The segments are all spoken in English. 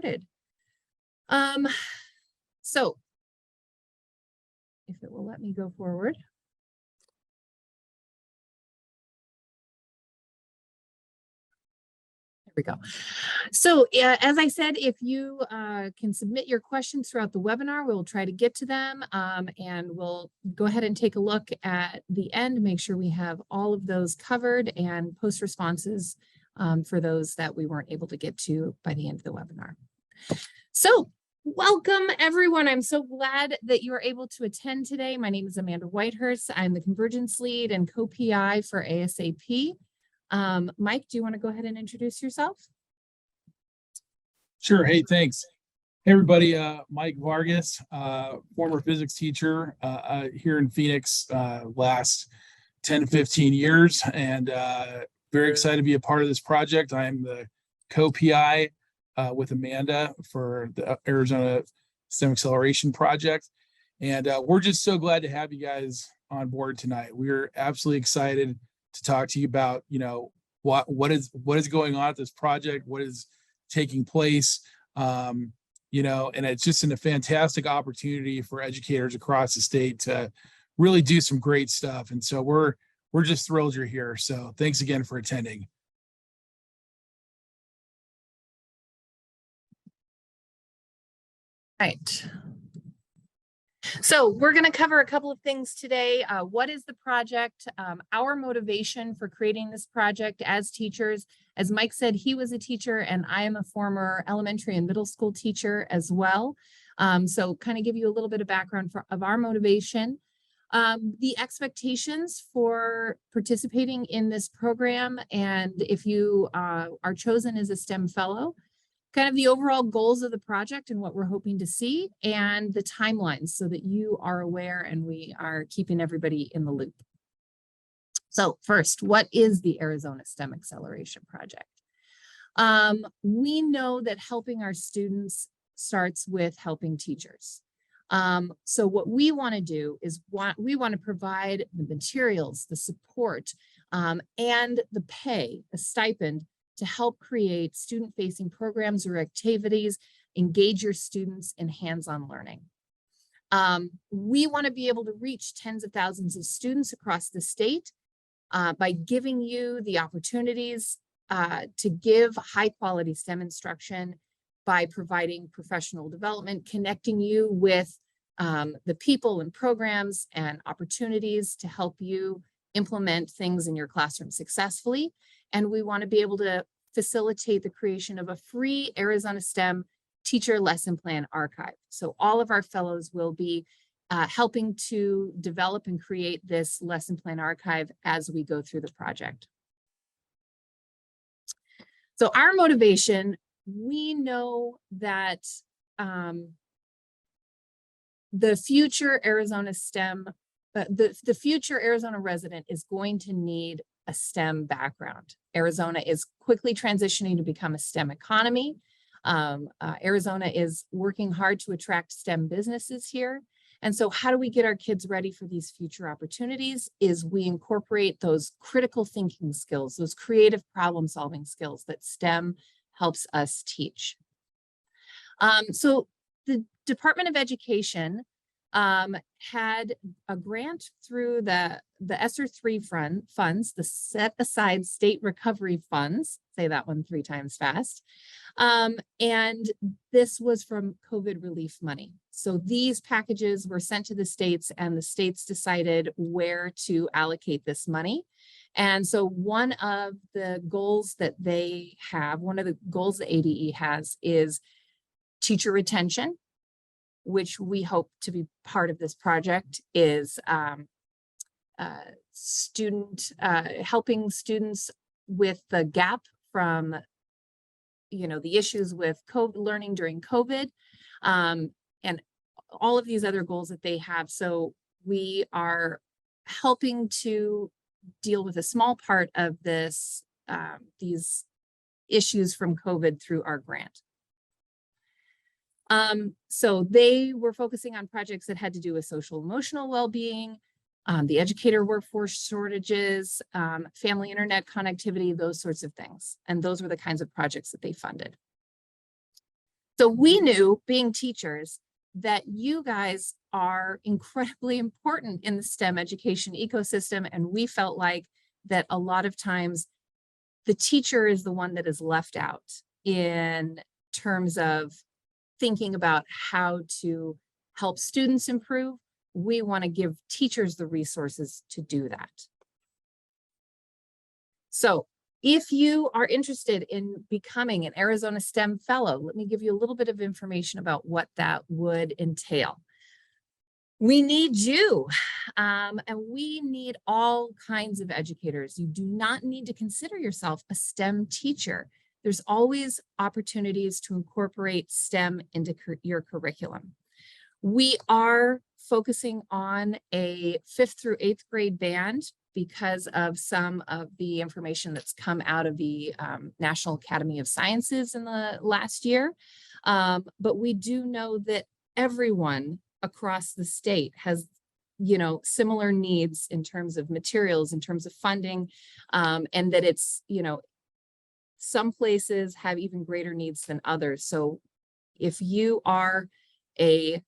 started. So if it will let me go forward. There we go. So as I said, if you can submit your questions throughout the webinar, we'll try to get to them, and we'll go ahead and take a look at the end, make sure we have all of those covered and post responses for those that we weren't able to get to by the end of the webinar. So welcome everyone. I'm so glad that you are able to attend today. My name is Amanda Whitehurst. I'm the Convergence Lead and co-PI for ASAP. Mike, do you want to go ahead and introduce yourself? Sure. Hey, thanks. Hey, everybody. Mike Vargas, former physics teacher here in Phoenix, last 10 to 15 years, and very excited to be a part of this project. I'm the co-PI with Amanda for the Arizona STEM Acceleration Project. And we're just so glad to have you guys on board tonight. We're absolutely excited to talk to you about, what is going on at this project, what is taking place, and it's just a fantastic opportunity for educators across the state to really do some great stuff. And so we're just thrilled you're here. So thanks again for attending. Right. So we're going to cover a couple of things today. What is the project? Our motivation for creating this project as teachers. As Mike said, he was a teacher and I am a former elementary and middle school teacher as well. So kind of give you a little bit of background of our motivation. The expectations for participating in this program, and if you are chosen as a STEM fellow, kind of the overall goals of the project and what we're hoping to see, and the timelines so that you are aware and we are keeping everybody in the loop. So first, what is the Arizona STEM Acceleration Project? We know that helping our students starts with helping teachers. So what we want to do is we want to provide the materials, the support, and the pay, the stipend, to help create student-facing programs or activities, engage your students in hands-on learning. We want to be able to reach tens of thousands of students across the state by giving you the opportunities to give high-quality STEM instruction, by providing professional development, connecting you with the people and programs and opportunities to help you implement things in your classroom successfully. And we want to be able to facilitate the creation of a free Arizona STEM teacher lesson plan archive. So all of our fellows will be helping to develop and create this lesson plan archive as we go through the project. So our motivation, we know that the future Arizona STEM, the future Arizona resident is going to need a STEM background. Arizona is quickly transitioning to become a STEM economy. Arizona is working hard to attract STEM businesses here. And so how do we get our kids ready for these future opportunities is we incorporate those critical thinking skills, those creative problem solving skills that STEM helps us teach. So the Department of Education had a grant through the ESSER 3 funds, the Set Aside State Recovery Funds, say that one 3 times fast, and this was from COVID relief money. So these packages were sent to the states and the states decided where to allocate this money. And so one of the goals that they have, one of the goals the ADE has is teacher retention, which we hope to be part of this project, is helping students with the gap from, the issues with COVID, learning during COVID, and all of these other goals that they have. So we are helping to deal with a small part of this, these issues from COVID through our grant. So they were focusing on projects that had to do with social emotional well-being, the educator workforce shortages, family internet connectivity, those sorts of things. And those were the kinds of projects that they funded. So we knew, being teachers, that you guys are incredibly important in the STEM education ecosystem. And we felt like that a lot of times the teacher is the one that is left out in terms of thinking about how to help students improve. We want to give teachers the resources to do that. So if you are interested in becoming an Arizona STEM Fellow, let me give you a little bit of information about what that would entail. We need you, and we need all kinds of educators. You do not need to consider yourself a STEM teacher. There's always opportunities to incorporate STEM into your curriculum. We are focusing on a 5th through 8th grade band because of some of the information that's come out of the National Academy of Sciences in the last year. But we do know that everyone across the state has, similar needs in terms of materials, in terms of funding, and that it's, some places have even greater needs than others. So if you are a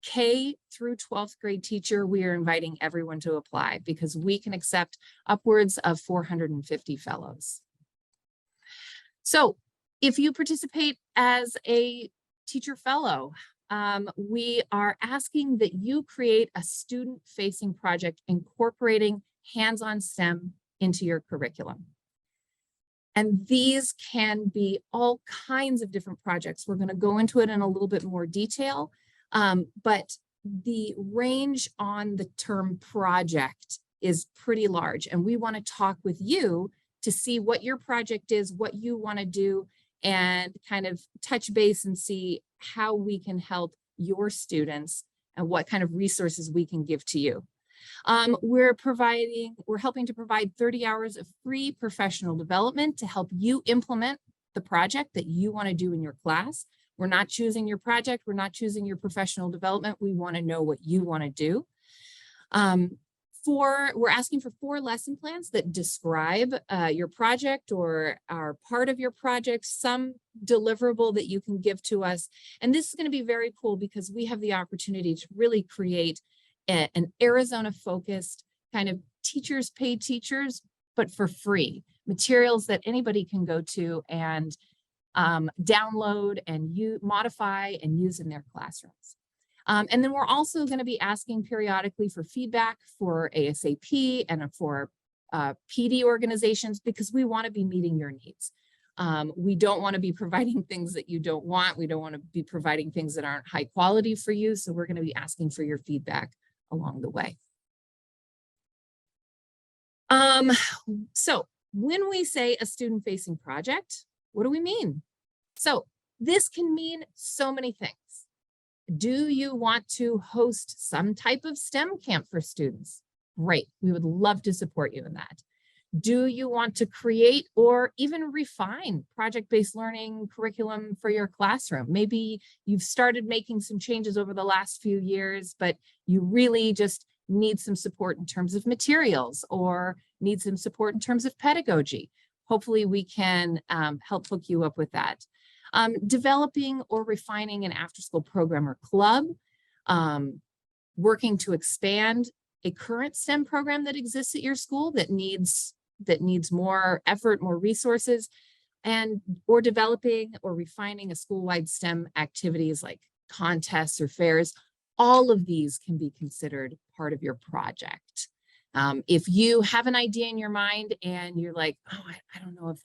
K through 12th grade teacher, we are inviting everyone to apply because we can accept upwards of 450 fellows. So if you participate as a teacher fellow, we are asking that you create a student-facing project incorporating hands-on STEM into your curriculum. And these can be all kinds of different projects. We're going to go into it in a little bit more detail, but the range on the term project is pretty large. And we want to talk with you to see what your project is, what you want to do, and kind of touch base and see how we can help your students and what kind of resources we can give to you. We're helping to provide 30 hours of free professional development to help you implement the project that you want to do in your class. We're not choosing your project. We're not choosing your professional development. We want to know what you want to do. We're asking for 4 lesson plans that describe your project or are part of your project, some deliverable that you can give to us. And this is going to be very cool because we have the opportunity to really create an Arizona-focused kind of teachers pay teachers, but for free. Materials that anybody can go to and download and modify and use in their classrooms. And then we're also going to be asking periodically for feedback for ASAP and for PD organizations because we want to be meeting your needs. We don't want to be providing things that you don't want. We don't want to be providing things that aren't high quality for you. So we're going to be asking for your feedback along the way. So when we say a student-facing project, what do we mean? So this can mean so many things. Do you want to host some type of STEM camp for students? Great, we would love to support you in that. Do you want to create or even refine project-based learning curriculum for your classroom? Maybe you've started making some changes over the last few years, but you really just need some support in terms of materials or need some support in terms of pedagogy. Hopefully we can help hook you up with that. Developing or refining an after-school program or club, working to expand a current STEM program that exists at your school that needs more effort, more resources, or developing or refining a school-wide STEM activities like contests or fairs. All of these can be considered part of your project. If you have an idea in your mind and you're like, oh, I don't know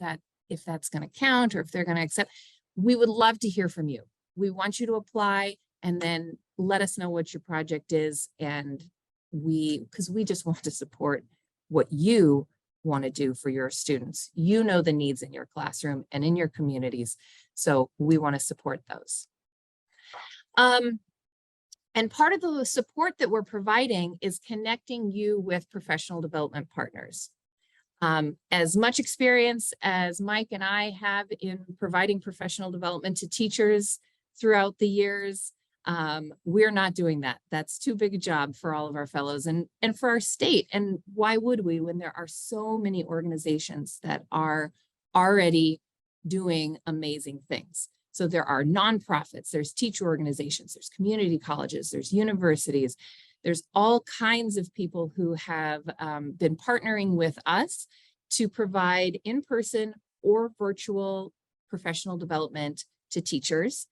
if that's going to count or if they're going to accept, we would love to hear from you. We want you to apply and then let us know what your project is. And because we just want to support what you want to do for your students. You know the needs in your classroom and in your communities. So we want to support those. And part of the support that we're providing is connecting you with professional development partners. As much experience as Mike and I have in providing professional development to teachers throughout the years, we're not doing that. That's too big a job for all of our fellows and for our state. And why would we when there are so many organizations that are already doing amazing things? So there are nonprofits, there's teacher organizations, there's community colleges, there's universities, there's all kinds of people who have been partnering with us to provide in-person or virtual professional development to teachers.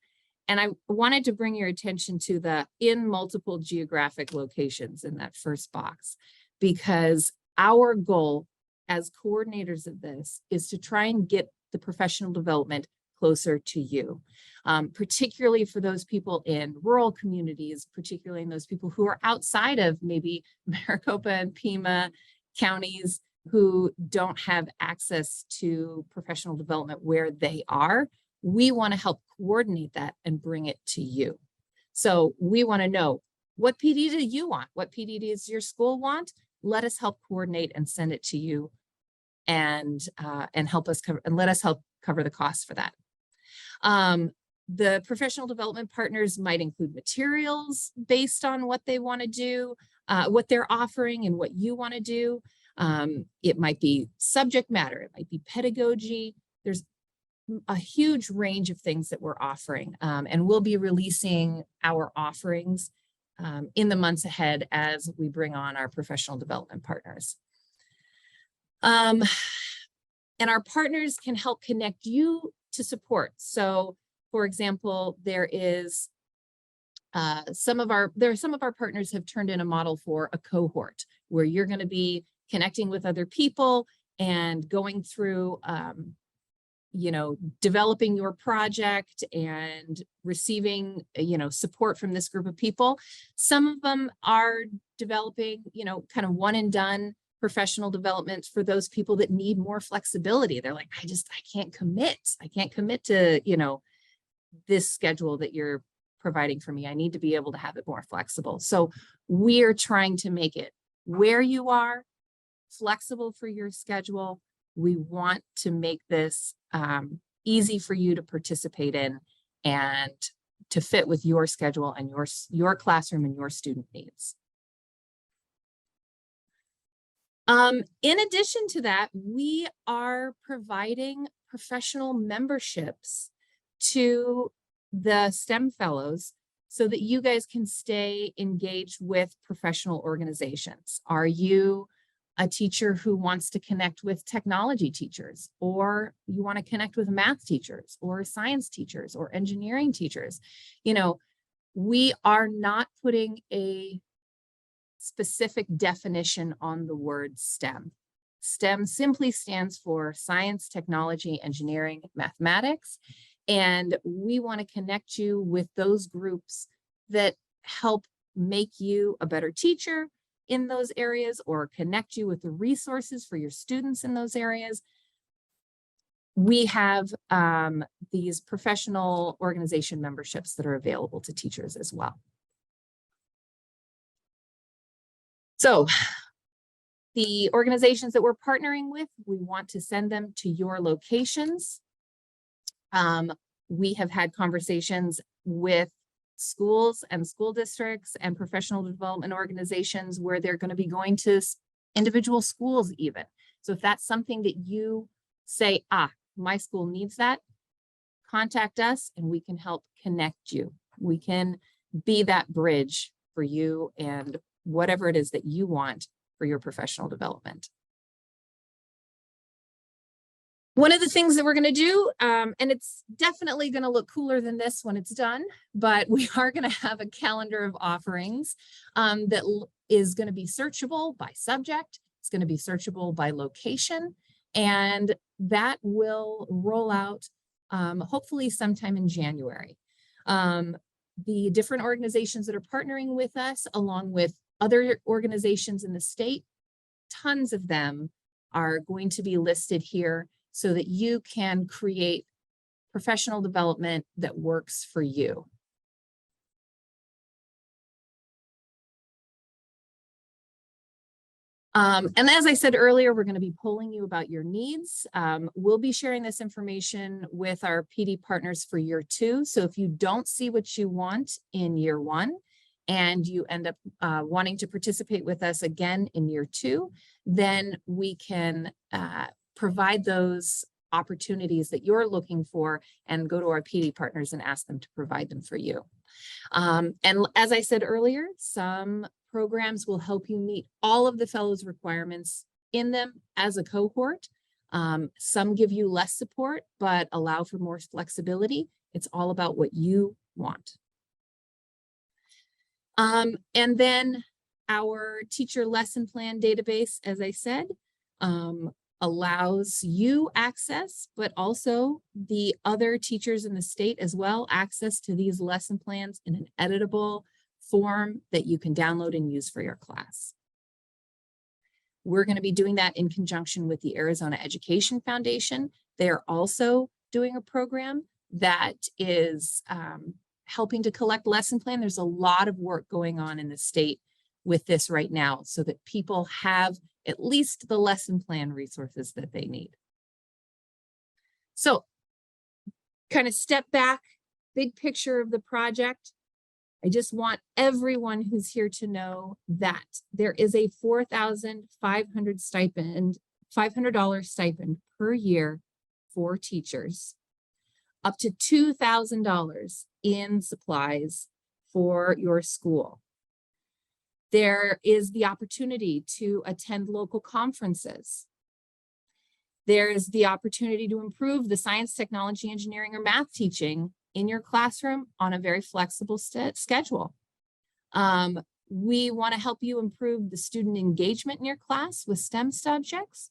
And I wanted to bring your attention to the in multiple geographic locations in that first box, because our goal as coordinators of this is to try and get the professional development closer to you, particularly for those people in rural communities, particularly in those people who are outside of maybe Maricopa and Pima counties who don't have access to professional development where they are. We want to help coordinate that and bring it to you. So we want to know, what PD do you want? What PD does your school want? Let us help coordinate and send it to you, and help us cover, and let us help cover the cost for that. The professional development partners might include materials based on what they want to do, what they're offering and what you want to do. It might be subject matter, it might be pedagogy. There's a huge range of things that we're offering, and we'll be releasing our offerings in the months ahead as we bring on our professional development partners. And our partners can help connect you to support. So, for example, there are some of our partners have turned in a model for a cohort where you're going to be connecting with other people and going through developing your project and receiving, support from this group of people. Some of them are developing, kind of one and done professional development for those people that need more flexibility. They're like, I can't commit. I can't commit to, this schedule that you're providing for me. I need to be able to have it more flexible. So we are trying to make it where you are, flexible for your schedule. We want to make this easy for you to participate in and to fit with your schedule and your classroom and your student needs. In addition to that, we are providing professional memberships to the STEM fellows so that you guys can stay engaged with professional organizations. Are you a teacher who wants to connect with technology teachers, or you want to connect with math teachers or science teachers or engineering teachers? We are not putting a specific definition on the word STEM. STEM simply stands for science, technology, engineering, mathematics. And we want to connect you with those groups that help make you a better teacher in those areas, or connect you with the resources for your students in those areas. We have these professional organization memberships that are available to teachers as well. So the organizations that we're partnering with, we want to send them to your locations. We have had conversations with schools and school districts and professional development organizations where they're going to be going to individual schools even. So if that's something that you say, my school needs that, contact us and we can help connect you. We can be that bridge for you and whatever it is that you want for your professional development. One of the things that we're going to do, and it's definitely going to look cooler than this when it's done, but we are going to have a calendar of offerings that is going to be searchable by subject. It's going to be searchable by location, and that will roll out hopefully sometime in January. The different organizations that are partnering with us, along with other organizations in the state, tons of them are going to be listed here so that you can create professional development that works for you. And as I said earlier, we're going to be polling you about your needs. We'll be sharing this information with our PD partners for year 2. So if you don't see what you want in year 1 and you end up wanting to participate with us again in year 2, then we can provide those opportunities that you're looking for and go to our PD partners and ask them to provide them for you. And as I said earlier, some programs will help you meet all of the fellows requirements in them as a cohort. Some give you less support, but allow for more flexibility. It's all about what you want. And then our teacher lesson plan database, as I said, allows you access, but also the other teachers in the state as well, access to these lesson plans in an editable form that you can download and use for your class. We're going to be doing that in conjunction with the Arizona Education Foundation. They're also doing a program that is helping to collect lesson plan. There's a lot of work going on in the state with this right now so that people have at least the lesson plan resources that they need. So kind of step back, big picture of the project. I just want everyone who's here to know that there is a $4,500 stipend, $500 stipend per year for teachers, up to $2,000 in supplies for your school. There is the opportunity to attend local conferences. There's the opportunity to improve the science, technology, engineering, or math teaching in your classroom on a very flexible schedule. We want to help you improve the student engagement in your class with STEM subjects.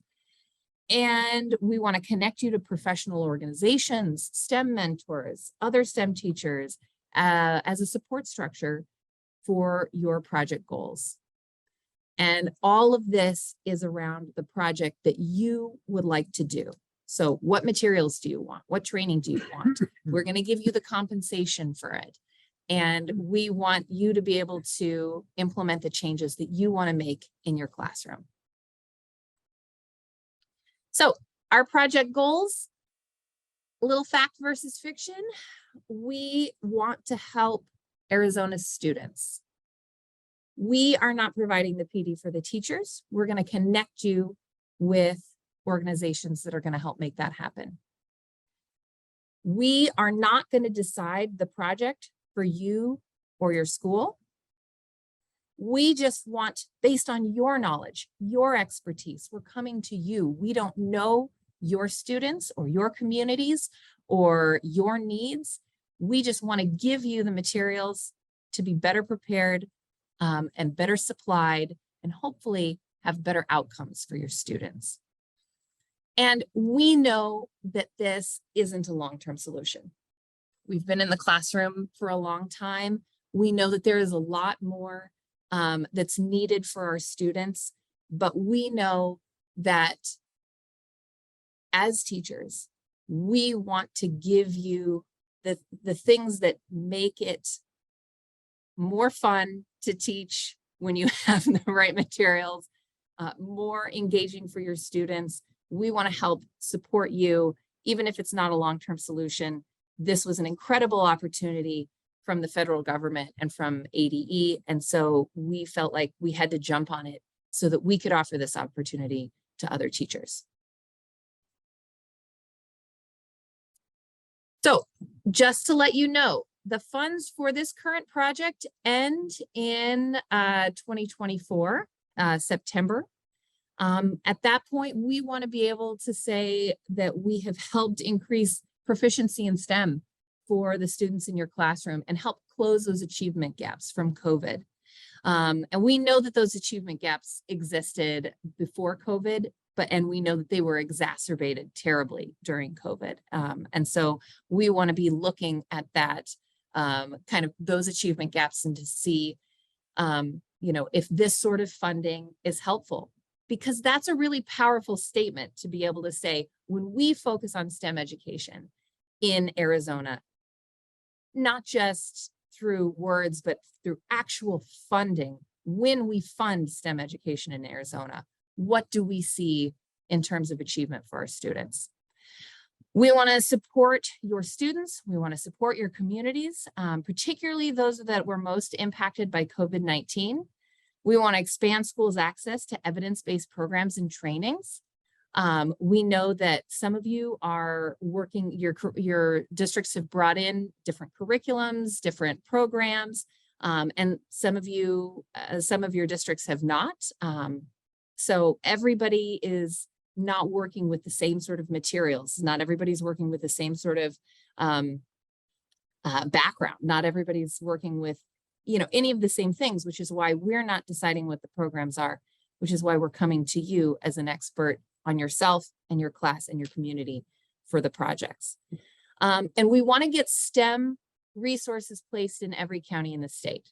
And we want to connect you to professional organizations, STEM mentors, other STEM teachers as a support structure for your project goals. And all of this is around the project that you would like to do. So what materials do you want? What training do you want? We're going to give you the compensation for it. And we want you to be able to implement the changes that you want to make in your classroom. So our project goals, a little fact versus fiction. We want to help Arizona's students. We are not providing the PD for the teachers. We're going to connect you with organizations that are going to help make that happen. We are not going to decide the project for you or your school. We just want, based on your knowledge, your expertise, we're coming to you. We don't know your students or your communities or your needs. We just want to give you the materials to be better prepared and better supplied and hopefully have better outcomes for your students. And we know that this isn't a long-term solution. We've been in the classroom for a long time. We know that there is a lot more that's needed for our students, but we know that as teachers, we want to give you the things that make it more fun to teach when you have the right materials, more engaging for your students. We want to help support you, even if it's not a long-term solution. This was an incredible opportunity from the federal government and from ADE. And so we felt like we had to jump on it so that we could offer this opportunity to other teachers. So just to let you know, the funds for this current project end in 2024, September. At that point, we want to be able to say that we have helped increase proficiency in STEM for the students in your classroom and help close those achievement gaps from COVID. And we know that those achievement gaps existed before COVID, and we know that they were exacerbated terribly during COVID. And so we want to be looking at that kind of those achievement gaps and to see, if this sort of funding is helpful, because that's a really powerful statement to be able to say, when we focus on STEM education in Arizona, not just through words, but through actual funding, when we fund STEM education in Arizona, what do we see in terms of achievement for our students? We want to support your students. We want to support your communities, particularly those that were most impacted by COVID-19. We want to expand schools' access to evidence-based programs and trainings. We know that some of you are working, your districts have brought in different curriculums, different programs, and some of your districts have not. So everybody is not working with the same sort of materials. Not everybody's working with the same sort of background. Not everybody's working with, any of the same things, which is why we're not deciding what the programs are, which is why we're coming to you as an expert on yourself and your class and your community for the projects. And we want to get STEM resources placed in every county in the state.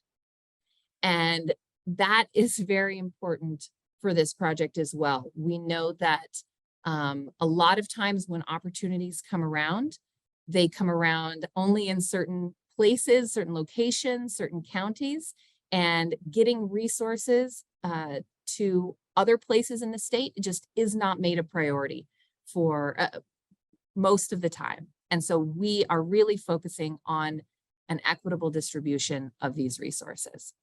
And that is very important for this project as well. We know that a lot of times when opportunities come around, they come around only in certain places, certain locations, certain counties, and getting resources to other places in the state just is not made a priority for most of the time. And so we are really focusing on an equitable distribution of these resources.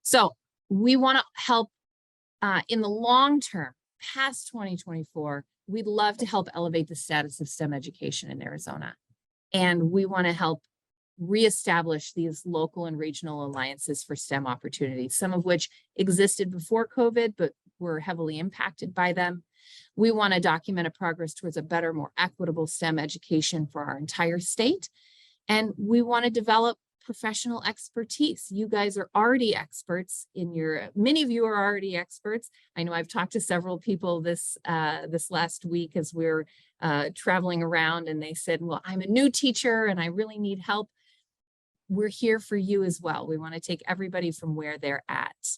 So we want to help in the long term, past 2024, we'd love to help elevate the status of STEM education in Arizona. And we want to help reestablish these local and regional alliances for STEM opportunities, some of which existed before COVID, but were heavily impacted by them. We want to document a progress towards a better, more equitable STEM education for our entire state. And we want to develop professional expertise. You guys are already experts many of you are already experts. I know I've talked to several people this last week as we're traveling around, and they said, well, I'm a new teacher and I really need help. We're here for you as well. We want to take everybody from where they're at.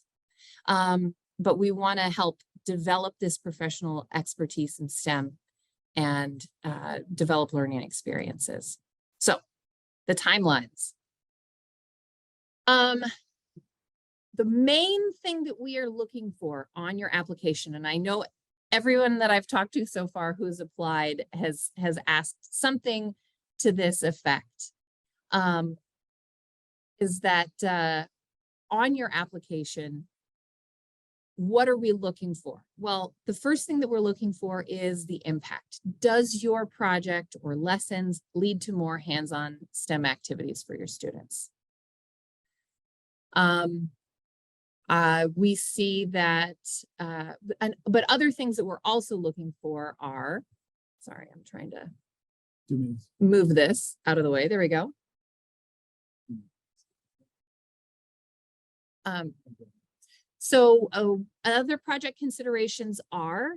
But we want to help develop this professional expertise in STEM and develop learning experiences. So the timelines. The main thing that we are looking for on your application, and I know everyone that I've talked to so far who's applied has asked something to this effect, is that on your application, what are we looking for? Well, the first thing that we're looking for is the impact. Does your project or lessons lead to more hands-on STEM activities for your students? We see that, but other things that we're also looking for are, sorry, I'm trying to move this out of the way. There we go. So other project considerations are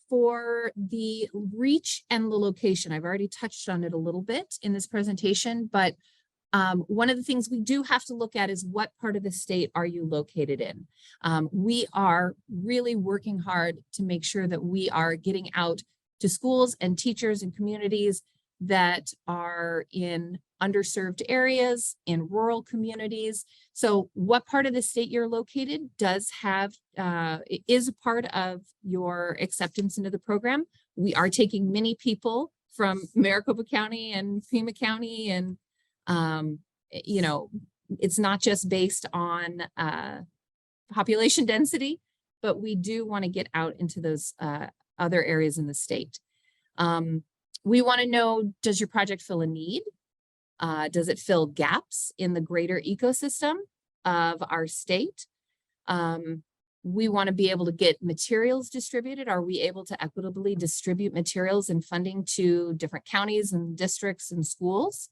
for the reach and the location. I've already touched on it a little bit in this presentation, but one of the things we do have to look at is what part of the state are you located in? We are really working hard to make sure that we are getting out to schools and teachers and communities that are in underserved areas, in rural communities. So what part of the state you're located does have, is a part of your acceptance into the program. We are taking many people from Maricopa County and Pima County, and you know, it's not just based on population density, but we do want to get out into those other areas in the state. We want to know, does your project fill a need? Does it fill gaps in the greater ecosystem of our state? We want to be able to get materials distributed. Are we able to equitably distribute materials and funding to different counties and districts and schools?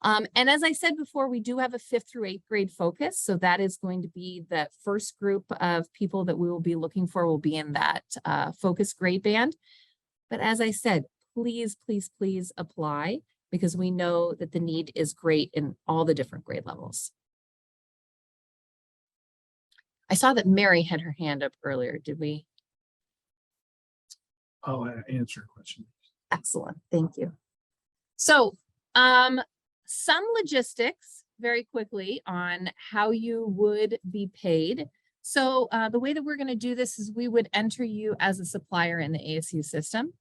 And as I said before, we do have a 5th through 8th grade focus. So that is going to be the first group of people that we will be looking for will be in that focus grade band. But as I said, please, please, please apply, because we know that the need is great in all the different grade levels. I saw that Mary had her hand up earlier. Did we? I'll answer a question. Excellent. Thank you. So some logistics very quickly on how you would be paid. So the way that we're going to do this is we would enter you as a supplier in the ASU system.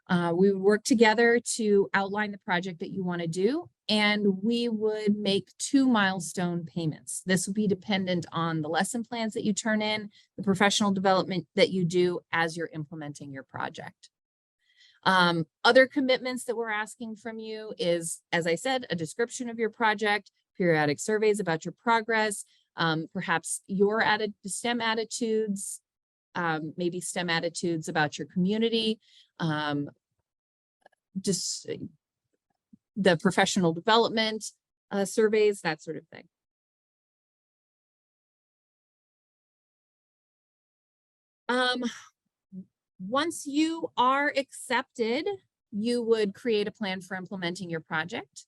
We would work together to outline the project that you want to do, and we would make 2 milestone payments. This would be dependent on the lesson plans that you turn in, the professional development that you do as you're implementing your project. Other commitments that we're asking from you is, as I said, a description of your project, periodic surveys about your progress, perhaps your STEM attitudes, maybe STEM attitudes about your community, just the professional development surveys, that sort of thing. Once you are accepted, you would create a plan for implementing your project,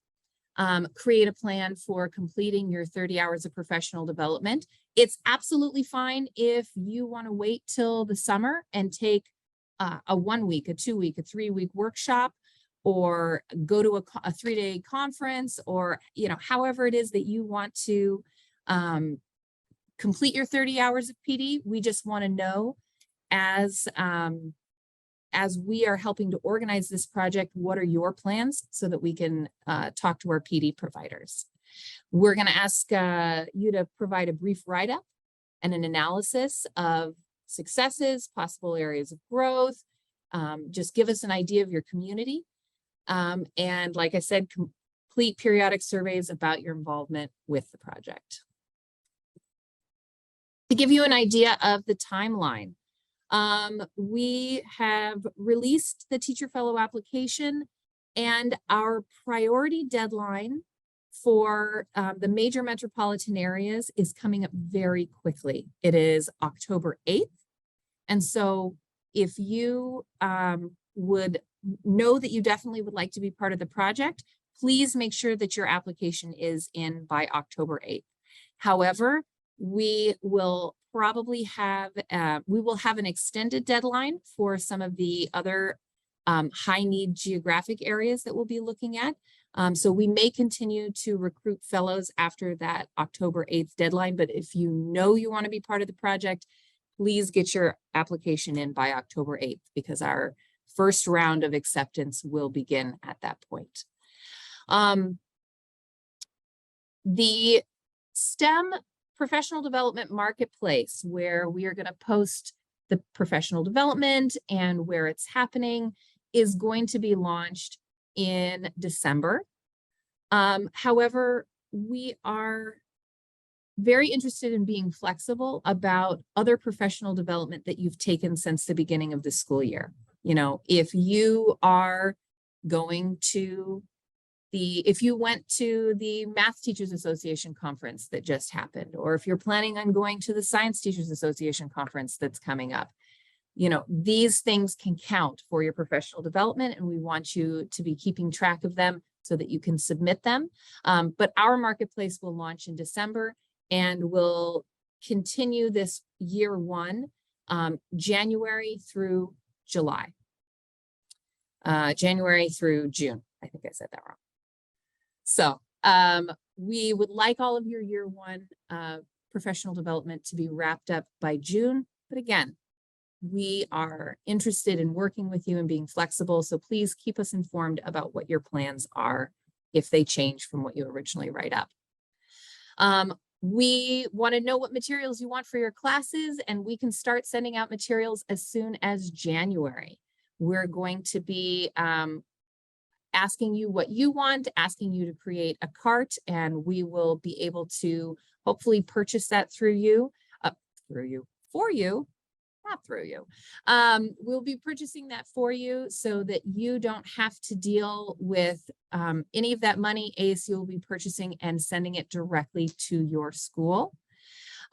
create a plan for completing your 30 hours of professional development. It's absolutely fine if you want to wait till the summer and take a 1 week, a 2 week, a 3 week workshop, or go to a 3-day conference, or, you know, however it is that you want to complete your 30 hours of PD. We just want to know, as we are helping to organize this project, what are your plans so that we can talk to our PD providers. We're going to ask you to provide a brief write-up and an analysis of successes, possible areas of growth. Just give us an idea of your community. And like I said, complete periodic surveys about your involvement with the project. To give you an idea of the timeline, we have released the Teacher Fellow application, and our priority deadline for the major metropolitan areas is coming up very quickly. It is October 8th. And so if you would know that you definitely would like to be part of the project, please make sure that your application is in by October 8th. However, we will probably have, an extended deadline for some of the other high need geographic areas that we'll be looking at. So we may continue to recruit fellows after that October 8th deadline, but if you know you want to be part of the project, please get your application in by October 8th, because our first round of acceptance will begin at that point. The STEM professional development marketplace, where we are going to post the professional development and where it's happening, is going to be launched in December. However, we are very interested in being flexible about other professional development that you've taken since the beginning of the school year. You know, if you are going to if you went to the Math Teachers Association conference that just happened, or if you're planning on going to the Science Teachers Association conference that's coming up, you know, these things can count for your professional development, and we want you to be keeping track of them so that you can submit them. But our marketplace will launch in December and will continue this year one, January through July. January through June. I think I said that wrong. So we would like all of your year one professional development to be wrapped up by June. But again, we are interested in working with you and being flexible. So please keep us informed about what your plans are if they change from what you originally write up. We want to know what materials you want for your classes, and we can start sending out materials as soon as January. We're going to be asking you what you want, asking you to create a cart, and we will be able to hopefully purchase that through you, for you, not through you. We'll be purchasing that for you so that you don't have to deal with any of that money. ASU will be purchasing and sending it directly to your school.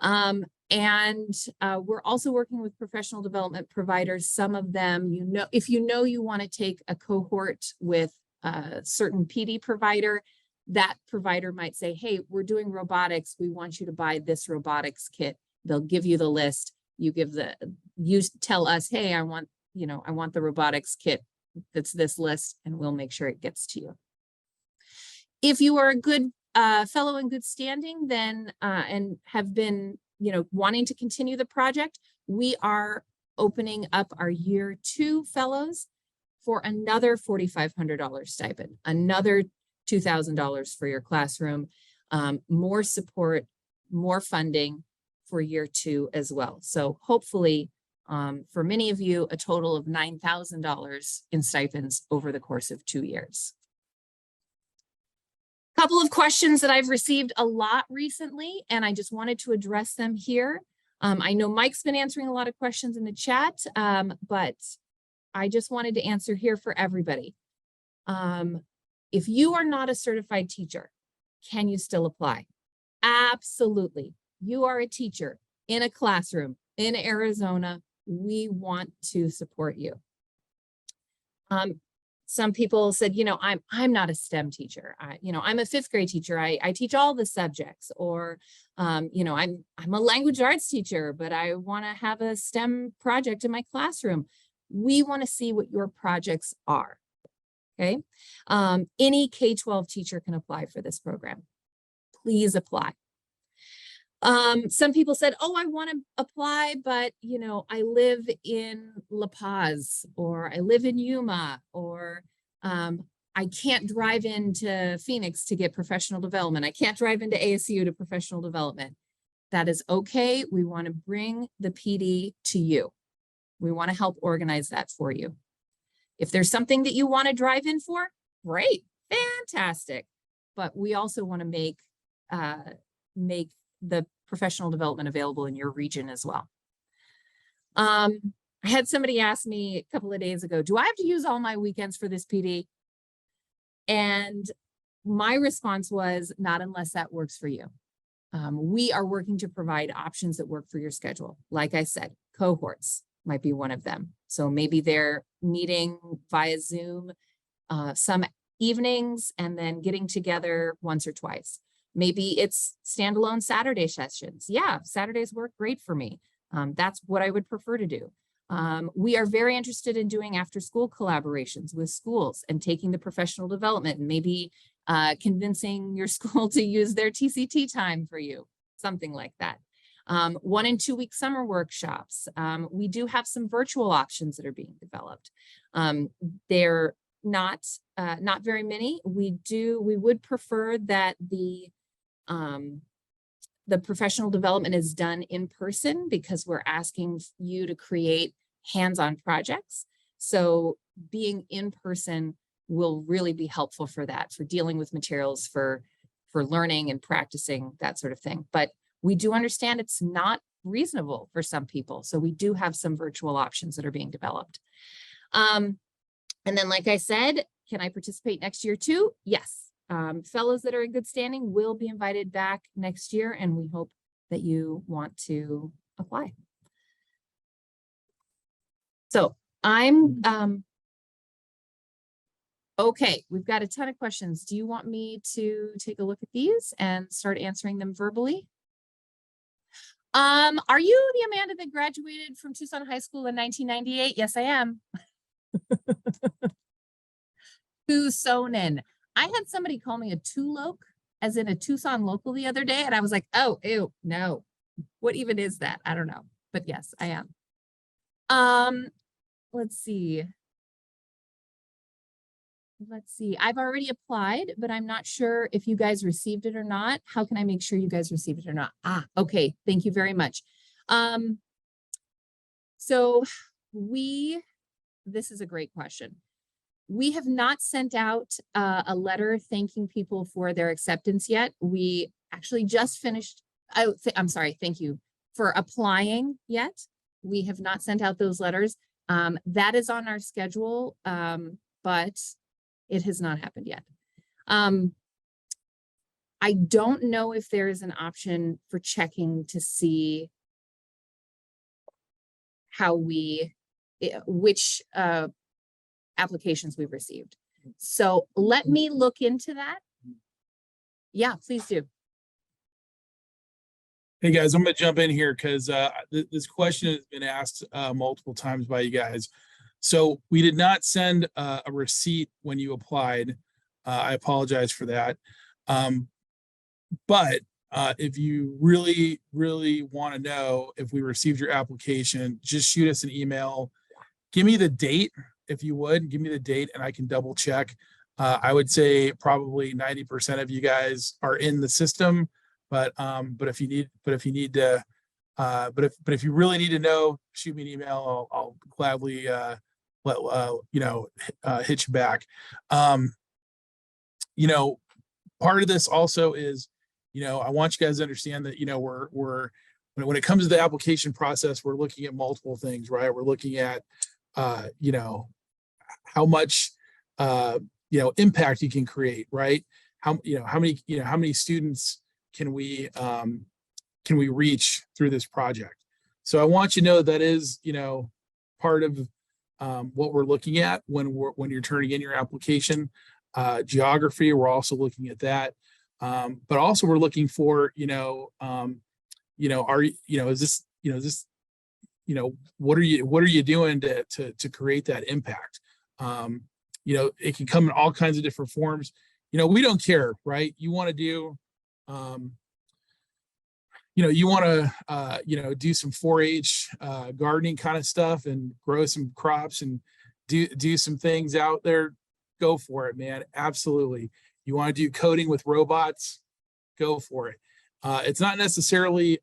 And we're also working with professional development providers. Some of them, you know, if you know you want to take a cohort with a certain PD provider, that provider might say, hey, we're doing robotics. We want you to buy this robotics kit. They'll give you the list. You tell us, hey, I want the robotics kit that's this list, and we'll make sure it gets to you. If you are a good fellow in good standing, then and have been, wanting to continue the project, we are opening up our year 2 fellows for another $4,500 stipend, another $2,000 for your classroom, more support, more funding for year 2 as well. So hopefully, for many of you, a total of $9,000 in stipends over the course of 2 years. Couple of questions that I've received a lot recently, and I just wanted to address them here. I know Mike's been answering a lot of questions in the chat, but I just wanted to answer here for everybody. If you are not a certified teacher, can you still apply? Absolutely. You are a teacher in a classroom in Arizona. We want to support you. Some people said, you know, I'm not a STEM teacher. I'm a 5th grade teacher. I teach all the subjects, or, you know, I'm a language arts teacher, but I want to have a STEM project in my classroom. We want to see what your projects are. Okay. Any K-12 teacher can apply for this program. Please apply. Some people said, oh, I want to apply, but, you know, I live in La Paz, or I live in Yuma, or I can't drive into Phoenix to get professional development. I can't drive into ASU to professional development. That is okay. We want to bring the PD to you. We want to help organize that for you. If there's something that you want to drive in for, great, fantastic. But we also want to make the professional development available in your region as well. I had somebody ask me a couple of days ago, do I have to use all my weekends for this PD? And my response was, not unless that works for you. We are working to provide options that work for your schedule. Like I said, cohorts might be one of them. So maybe they're meeting via Zoom some evenings and then getting together once or twice. Maybe it's standalone Saturday sessions. Yeah, Saturdays work great for me. That's what I would prefer to do. We are very interested in doing after-school collaborations with schools and taking the professional development and maybe convincing your school to use their TCT time for you, something like that. 1 and 2 week summer workshops. We do have some virtual options that are being developed. They're not very many. We would prefer that the professional development is done in person, because we're asking you to create hands-on projects. So being in person will really be helpful for that, for dealing with materials, for learning and practicing, that sort of thing. But we do understand it's not reasonable for some people. So we do have some virtual options that are being developed. And then, like I said, can I participate next year too? Yes. Fellows that are in good standing will be invited back next year, and we hope that you want to apply. So I'm, okay, we've got a ton of questions. Do you want me to take a look at these and start answering them verbally? Are you the Amanda that graduated from Tucson High School in 1998? Yes, I am. Tucsonin. I had somebody call me a Tuloke, as in a Tucson local, the other day, and I was like, oh, ew, no. What even is that? I don't know. But yes, I am. Let's see. I've already applied, but I'm not sure if you guys received it or not. How can I make sure you guys received it or not? Okay. Thank you very much. So this is a great question. We have not sent out a letter thanking people for their acceptance yet. We actually just finished. I'm sorry. Thank you for applying yet. We have not sent out those letters. That is on our schedule, but it has not happened yet. I don't know if there is an option for checking to see how which applications we've received. So let me look into that. Yeah, please do. Hey guys, I'm going to jump in here because this question has been asked multiple times by you guys. So we did not send a receipt when you applied. I apologize for that. But if you really, really want to know if we received your application, just shoot us an email. Give me the date if you would give me the date and I can double check. I would say probably 90% of you guys are in the system, but if you need to, but if you really need to know, shoot me an email. I'll gladly hit you back. Part of this also is, I want you guys to understand that, we're when it comes to the application process, we're looking at multiple things, right? We're looking at, how much, impact you can create, right? How many students can we reach through this project? So I want you to know that is, part of what we're looking at when you're turning in your application. Geography, we're also looking at that. But also we're looking for, is this, what are you doing to create that impact? It can come in all kinds of different forms. We don't care, right? You want to do, you want to, do some 4-H gardening kind of stuff and grow some crops and do some things out there. Go for it, man. Absolutely. You want to do coding with robots? Go for it. It's not necessarily,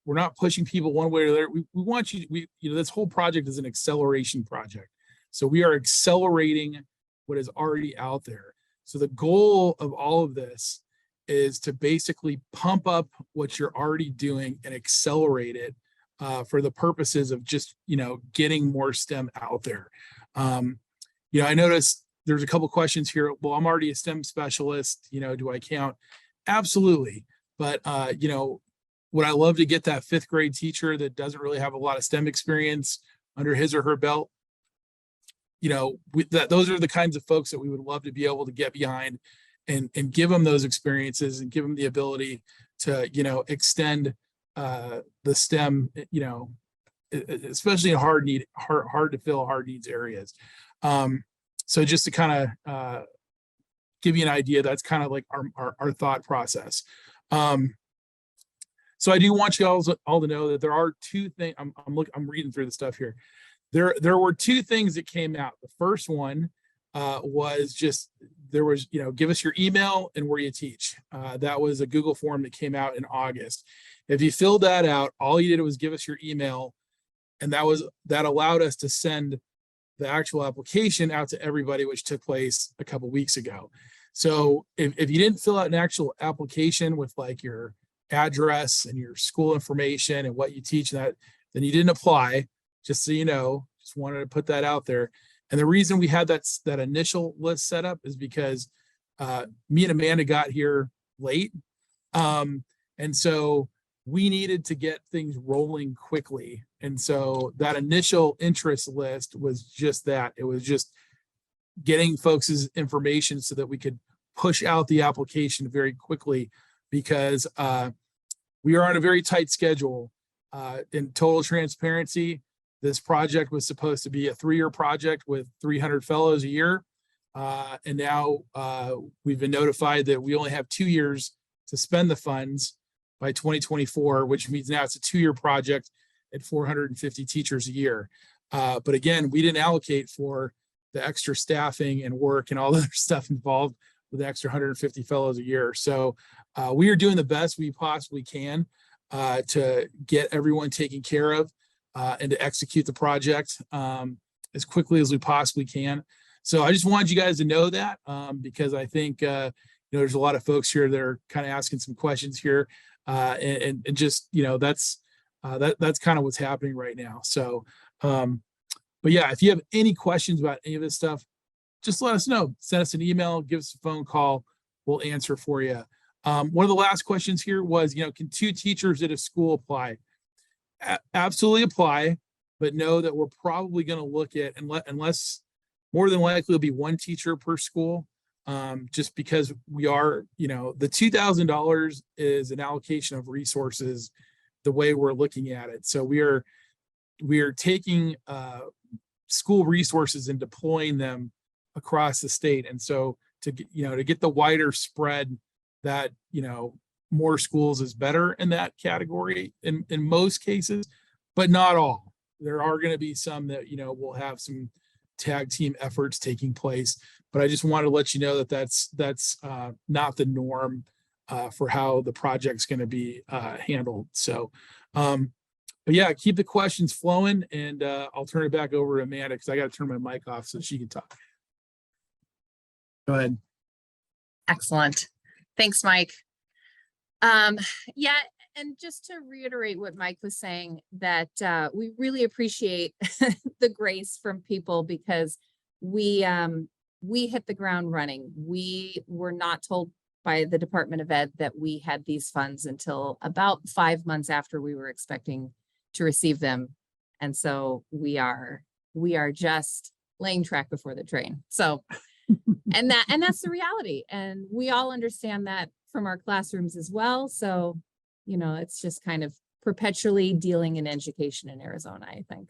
we're not pushing people one way or the other. We want you, this whole project is an acceleration project. So we are accelerating what is already out there. So the goal of all of this is to basically pump up what you're already doing and accelerate it for the purposes of just, getting more STEM out there. I noticed there's a couple questions here. Well, I'm already a STEM specialist. Do I count? Absolutely. But, would I love to get that 5th grade teacher that doesn't really have a lot of STEM experience under his or her belt? Those are the kinds of folks that we would love to be able to get behind and give them those experiences and give them the ability to, extend the STEM, especially in hard to fill hard needs areas. So just to kind of give you an idea, that's kind of like our thought process. So I do want you all to know that there are 2 things. I'm reading through the stuff here. There were 2 things that came out. The first one was just, give us your email and where you teach. That was a Google form that came out in August. If you filled that out, all you did was give us your email, and that allowed us to send the actual application out to everybody, which took place a couple weeks ago. So if you didn't fill out an actual application with like your address and your school information and what you teach, then you didn't apply. Just so you know, just wanted to put that out there. And the reason we had that initial list set up is because me and Amanda got here late. And so we needed to get things rolling quickly. And so that initial interest list was just that. It was just getting folks' information so that we could push out the application very quickly, because we are on a very tight schedule. In total transparency, this project was supposed to be a 3-year project with 300 fellows a year. And now we've been notified that we only have 2 years to spend the funds by 2024, which means now it's a 2-year project at 450 teachers a year. But again, we didn't allocate for the extra staffing and work and all the other stuff involved with the extra 150 fellows a year. So we are doing the best we possibly can to get everyone taken care of and to execute the project as quickly as we possibly can. So I just wanted you guys to know that because I think there's a lot of folks here that are kind of asking some questions here, and just that's kind of what's happening right now. So, but yeah, if you have any questions about any of this stuff, just let us know. Send us an email, give us a phone call. We'll answer for you. One of the last questions here was, can 2 teachers at a school apply? Absolutely apply, but know that we're probably going to look at, unless more than likely it'll be 1 teacher per school, just because we are, the $2,000 is an allocation of resources the way we're looking at it. So we are taking school resources and deploying them across the state. And so to get the wider spread, that more schools is better in that category in most cases, but not all. There are going to be some that will have some tag team efforts taking place. But I just want to let you know that that's not the norm for how the project's going to be handled. So, but yeah, keep the questions flowing, and I'll turn it back over to Amanda because I got to turn my mic off so she can talk. Go ahead. Excellent. Thanks, Mike. Yeah, and just to reiterate what Mike was saying, that we really appreciate the grace from people, because we hit the ground running. We were not told by the Department of Ed that we had these funds until about 5 months after we were expecting to receive them. And so we are just laying track before the train. So, and that's the reality. And we all understand that from our classrooms as well. So, you know, it's just kind of perpetually dealing in education in Arizona, I think.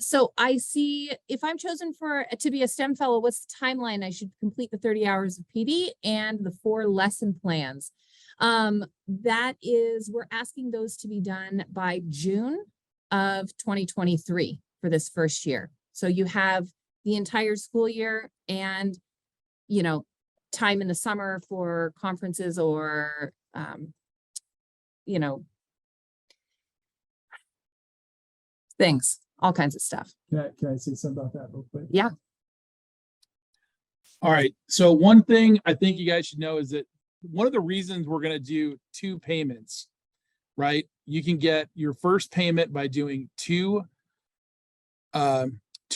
So I see, if I'm chosen to be a STEM fellow, what's the timeline? I should complete the 30 hours of PD and the 4 lesson plans. That is, we're asking those to be done by June of 2023 for this first year. So you have the entire school year and, you know, time in the summer for conferences or, you know, things, all kinds of stuff. Can I say something about that real quick? Yeah. All right. So one thing I think you guys should know is that one of the reasons we're going to do 2 payments, right? You can get your first payment by doing two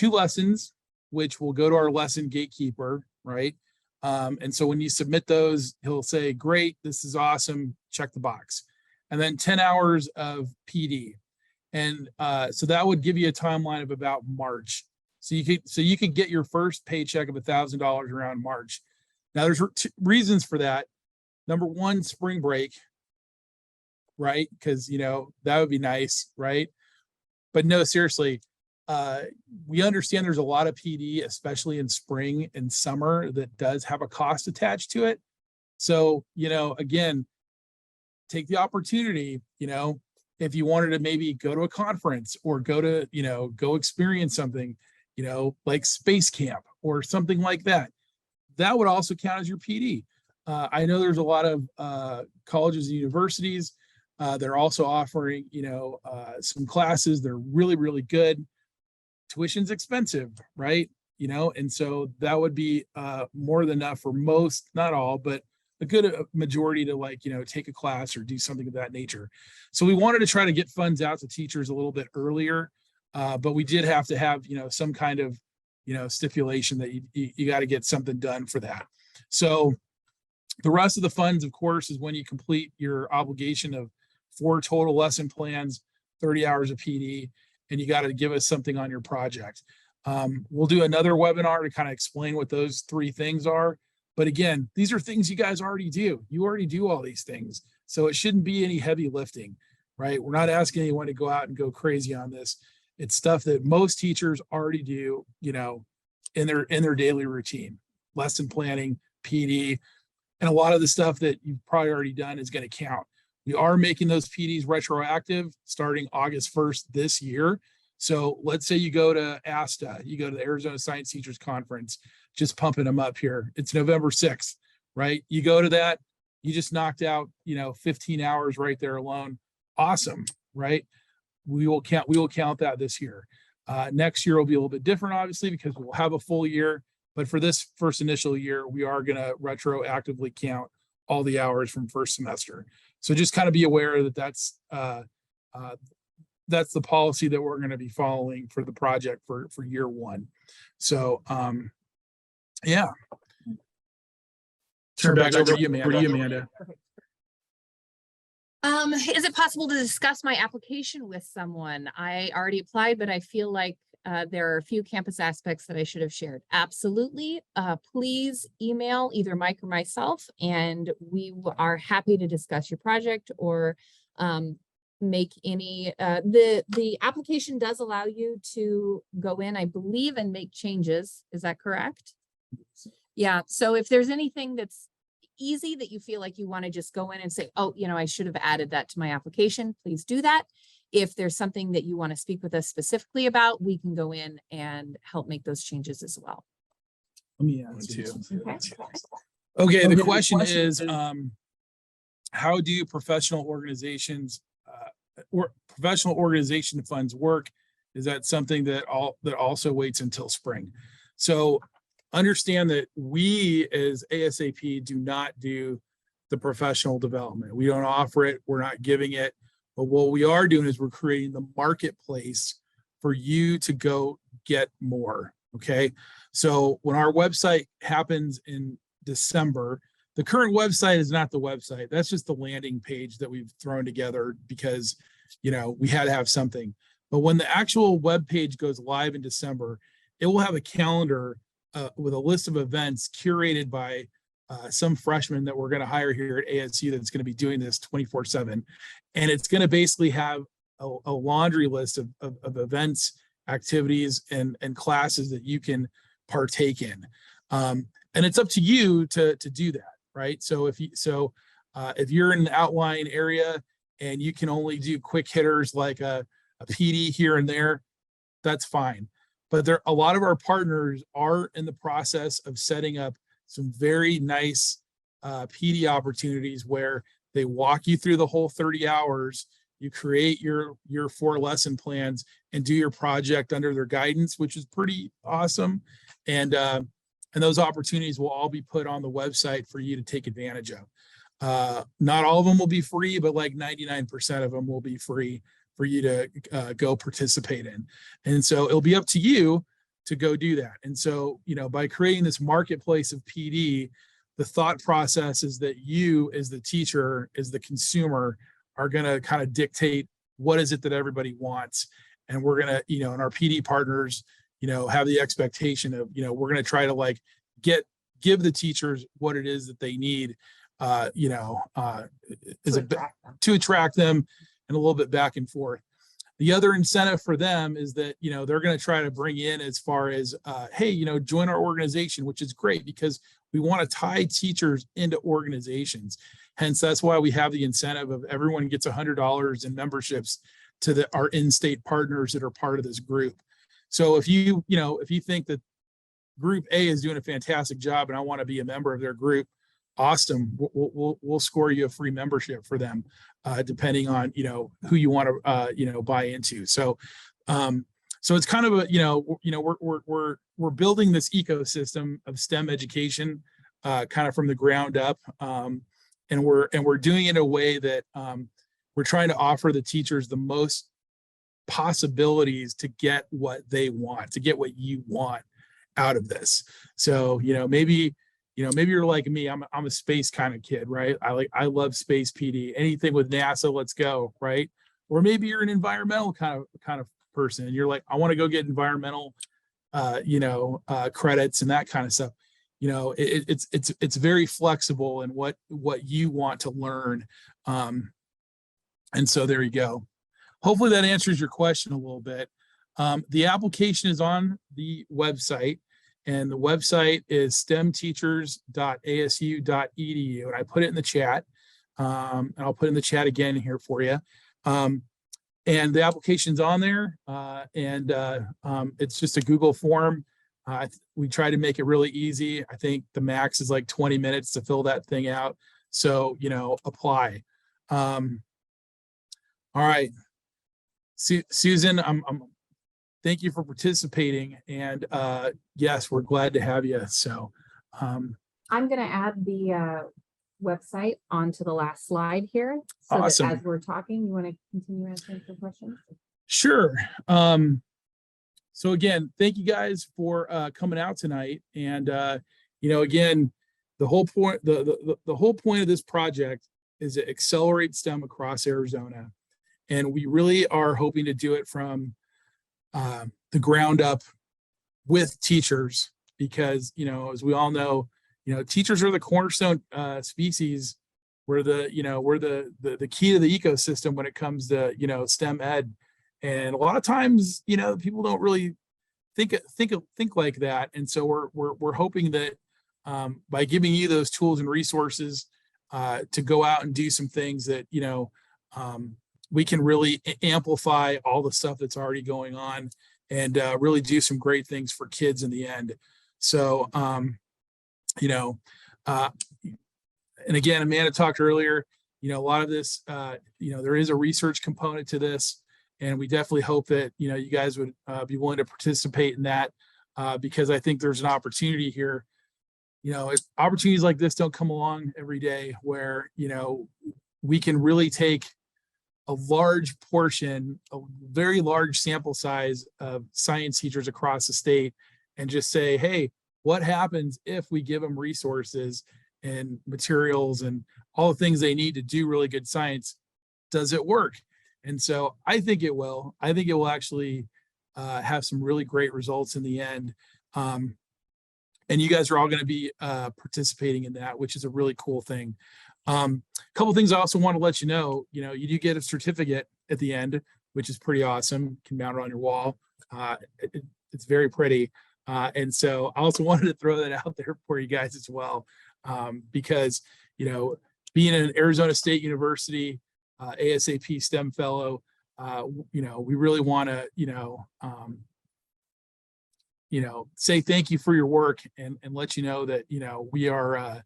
lessons, which will go to our lesson gatekeeper, right? And so when you submit those, he'll say, great, this is awesome, check the box. And then 10 hours of PD. And so that would give you a timeline of about March. So you could get your first paycheck of $1,000 around March. Now there's 2 reasons for that. Number one, spring break, right? Because, you know, that would be nice, right? But no, seriously, we understand there's a lot of PD, especially in spring and summer, that does have a cost attached to it. So, you know, again, take the opportunity, you know, if you wanted to maybe go to a conference or go to, you know, go experience something, you know, like space camp or something like that, that would also count as your PD. I know there's a lot of colleges and universities that are also offering, you know, some classes. They're really, really good. Tuition's expensive, right? You know, and so that would be more than enough for most, not all, but a good majority to, like, you know, take a class or do something of that nature. So we wanted to try to get funds out to teachers a little bit earlier, but we did have to have, you know, some kind of, you know, stipulation that you got to get something done for that. So the rest of the funds, of course, is when you complete your obligation of 4 total lesson plans, 30 hours of PD, and you got to give us something on your project. We'll do another webinar to kind of explain what those 3 things are. But again, these are things you guys already do. You already do all these things. So it shouldn't be any heavy lifting, right? We're not asking anyone to go out and go crazy on this. It's stuff that most teachers already do, you know, in their daily routine. Lesson planning, PD, and a lot of the stuff that you've probably already done is going to count. We are making those PDs retroactive starting August 1st this year. So let's say you go to ASTA, you go to the Arizona Science Teachers Conference, just pumping them up here. It's November 6th, right? You go to that, you just knocked out, you know, 15 hours right there alone. Awesome, right? We will count that this year. Next year will be a little bit different, obviously, because we'll have a full year. But for this first initial year, we are going to retroactively count all the hours from first semester. So just kind of be aware that that's the policy that we're going to be following for the project for year 1. So yeah. Turn back over to you, Amanda. Is it possible to discuss my application with someone? I already applied, but I feel like there are a few campus aspects that I should have shared. Absolutely. Please email either Mike or myself, and we are happy to discuss your project or make any, the application does allow you to go in, I believe, and make changes. Is that correct? Yeah. So if there's anything that's easy that you feel like you want to just go in and say, oh, you know, I should have added that to my application, please do that. If there's something that you want to speak with us specifically about, we can go in and help make those changes as well. Let me add too. Okay. Okay, the question is, how do professional organizations or professional organization funds work? Is that something that also waits until spring? So understand that we as ASAP do not do the professional development. We don't offer it. We're not giving it. But what we are doing is we're creating the marketplace for you to go get more. Okay. So when our website happens in December, the current website is not the website. That's just the landing page that we've thrown together because, we had to have something. But when the actual web page goes live in December, it will have a calendar with a list of events curated by some freshmen that we're going to hire here at ASU that's going to be doing this 24/7. And it's going to basically have a laundry list of events, activities, and classes that you can partake in. And it's up to you to do that, right? So if you're in an outlying area and you can only do quick hitters like a PD here and there, that's fine. But a lot of our partners are in the process of setting up some very nice PD opportunities where they walk you through the whole 30 hours. You create your 4 lesson plans and do your project under their guidance, which is pretty awesome. And those opportunities will all be put on the website for you to take advantage of. Not all of them will be free, but like 99% of them will be free for you to go participate in. And so it'll be up to you to go do that. And so, by creating this marketplace of PD, the thought process is that you as the teacher, as the consumer, are going to kind of dictate what is it that everybody wants. And we're going to, and our PD partners, have the expectation of, we're going to try to give the teachers what it is that they need, to attract them, and a little bit back and forth. The other incentive for them is that, they're going to try to bring in as far as, hey, join our organization, which is great because we want to tie teachers into organizations. Hence, that's why we have the incentive of everyone gets $100 in memberships to our in-state partners that are part of this group. So if you think that group A is doing a fantastic job and I want to be a member of their group, awesome. We'll score you a free membership for them, depending on, who you want to, buy into. So it's kind of we're building this ecosystem of STEM education, kind of from the ground up. And we're doing it in a way that we're trying to offer the teachers the most possibilities to get what they want, to get what you want out of this. So, maybe you're like me, I'm a space kind of kid, right? I love space PD, anything with NASA, let's go, right? Or maybe you're an environmental kind of person and you're like, I want to go get environmental, credits and that kind of stuff. It's very flexible in what you want to learn. And so there you go. Hopefully that answers your question a little bit. The application is on the website. And the website is stemteachers.asu.edu. And I put it in the chat. And I'll put it in the chat again here for you. And the application's on there. It's just a Google form. We try to make it really easy. I think the max is like 20 minutes to fill that thing out. So, apply. All right. Susan, thank you for participating. And yes, we're glad to have you. So I'm going to add the website onto the last slide here. So awesome. that as we're talking, you want to continue answering some questions? Sure. So again, thank you guys for coming out tonight. And again, the whole point of this project is to accelerate STEM across Arizona. And we really are hoping to do it from the ground up with teachers, because, as we all know, teachers are the cornerstone species. We're the key to the ecosystem when it comes to, STEM ed. And a lot of times, people don't really think like that. And so we're hoping that by giving you those tools and resources to go out and do some things that, we can really amplify all the stuff that's already going on and really do some great things for kids in the end. So, you know, and again, Amanda talked earlier, you know, a lot of this, you know, there is a research component to this, and we definitely hope that, you know, you guys would be willing to participate in that, because I think there's an opportunity here. You know, if opportunities like this don't come along every day, where, you know, we can really take a large portion, a very large sample size of science teachers across the state and just say, hey, what happens if we give them resources and materials and all the things they need to do really good science? Does it work? And so I think it will. I think it will actually have some really great results in the end. And you guys are all going to be participating in that, which is a really cool thing. A couple things I also want to let you know, you do get a certificate at the end, which is pretty awesome. You can mount it on your wall. It's very pretty. And so I also wanted to throw that out there for you guys as well, because, you know, being an Arizona State University ASAP STEM fellow, you know, we really want to, say thank you for your work and let you know that, you know, we are,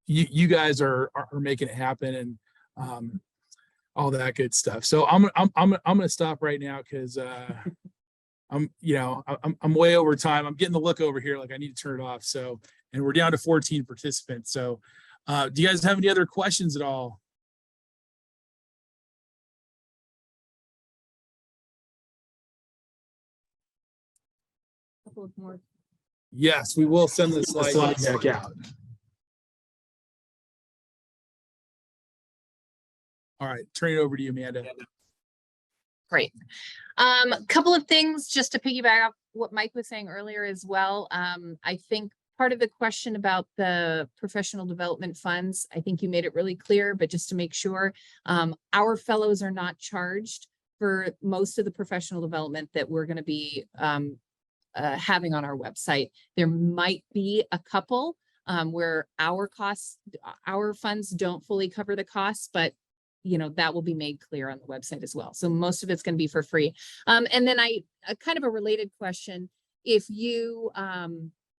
you guys are making it happen, and all that good stuff. So I'm going to stop right now because I'm way over time. I'm getting the look over here like I need to turn it off. So, and we're down to 14 participants. So do you guys have any other questions at all? Couple of more. Yes, we will send the slide deck out. All right, turn it over to you, Amanda. Great. Couple of things just to piggyback off what Mike was saying earlier as well. I think part of the question about the professional development funds, I think you made it really clear, but just to make sure, our fellows are not charged for most of the professional development that we're going to be having on our website. There might be a couple where our funds don't fully cover the costs, but you know, that will be made clear on the website as well. So most of it's going to be for free. And then a kind of a related question, if you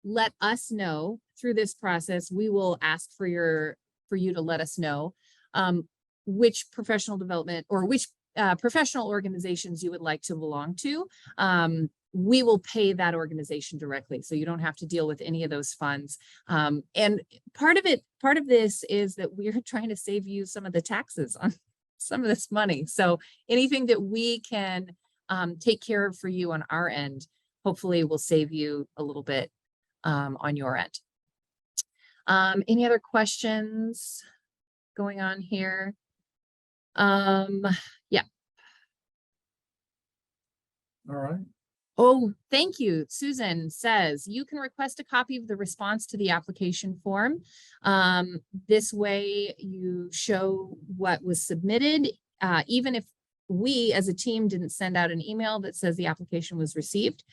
let us know through this process, we will ask for you to let us know which professional development or which professional organizations you would like to belong to. We will pay that organization directly, so you don't have to deal with any of those funds. And part of this is that we're trying to save you some of the taxes on some of this money. So anything that we can take care of for you on our end, hopefully will save you a little bit on your end. Any other questions going on here? Yeah. All right. Oh, thank you. Susan says you can request a copy of the response to the application form. This way you show what was submitted, even if we as a team didn't send out an email that says the application was received.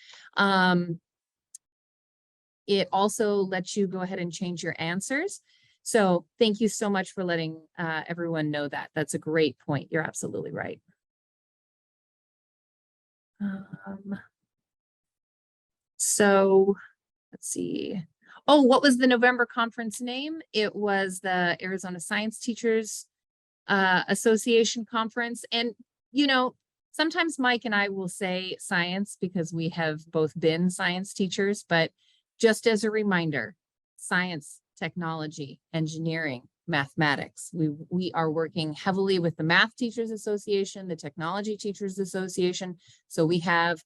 It also lets you go ahead and change your answers. So thank you so much for letting everyone know that. That's a great point. You're absolutely right. So let's see. Oh, what was the November conference name? It was the Arizona Science Teachers Association Conference. And, you know, sometimes Mike and I will say science because we have both been science teachers, but just as a reminder, science, technology, engineering, mathematics. We are working heavily with the Math Teachers Association, the Technology Teachers Association. So we have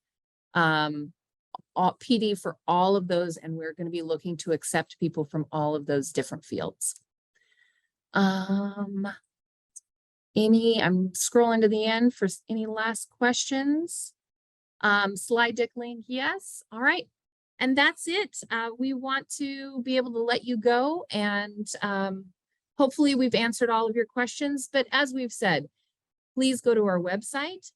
PD for all of those, and we're going to be looking to accept people from all of those different fields. I'm scrolling to the end for any last questions. Slide deck link, yes. All right. And that's it. We want to be able to let you go, and hopefully we've answered all of your questions. But as we've said, please go to our website.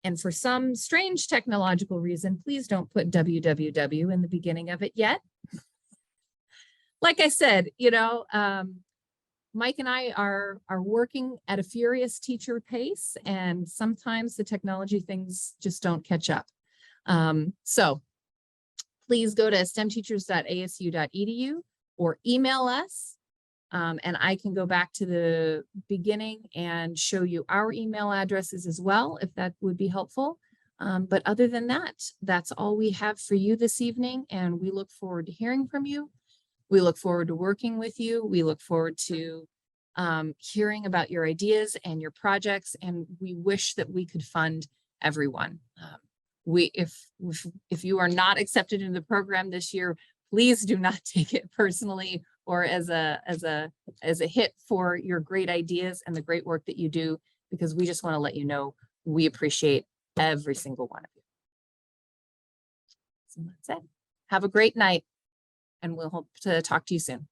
And for some strange technological reason, please don't put www in the beginning of it yet. Like I said, you know, Mike and I are working at a furious teacher pace, and sometimes the technology things just don't catch up. So please go to stemteachers.asu.edu or email us. And I can go back to the beginning and show you our email addresses as well, if that would be helpful. But other than that, that's all we have for you this evening, and we look forward to hearing from you. We look forward to working with you. We look forward to hearing about your ideas and your projects, and we wish that we could fund everyone. If you are not accepted in the program this year, please do not take it personally or as a hit for your great ideas and the great work that you do, because we just want to let you know we appreciate every single one of you. So that's it. Have a great night, and we'll hope to talk to you soon.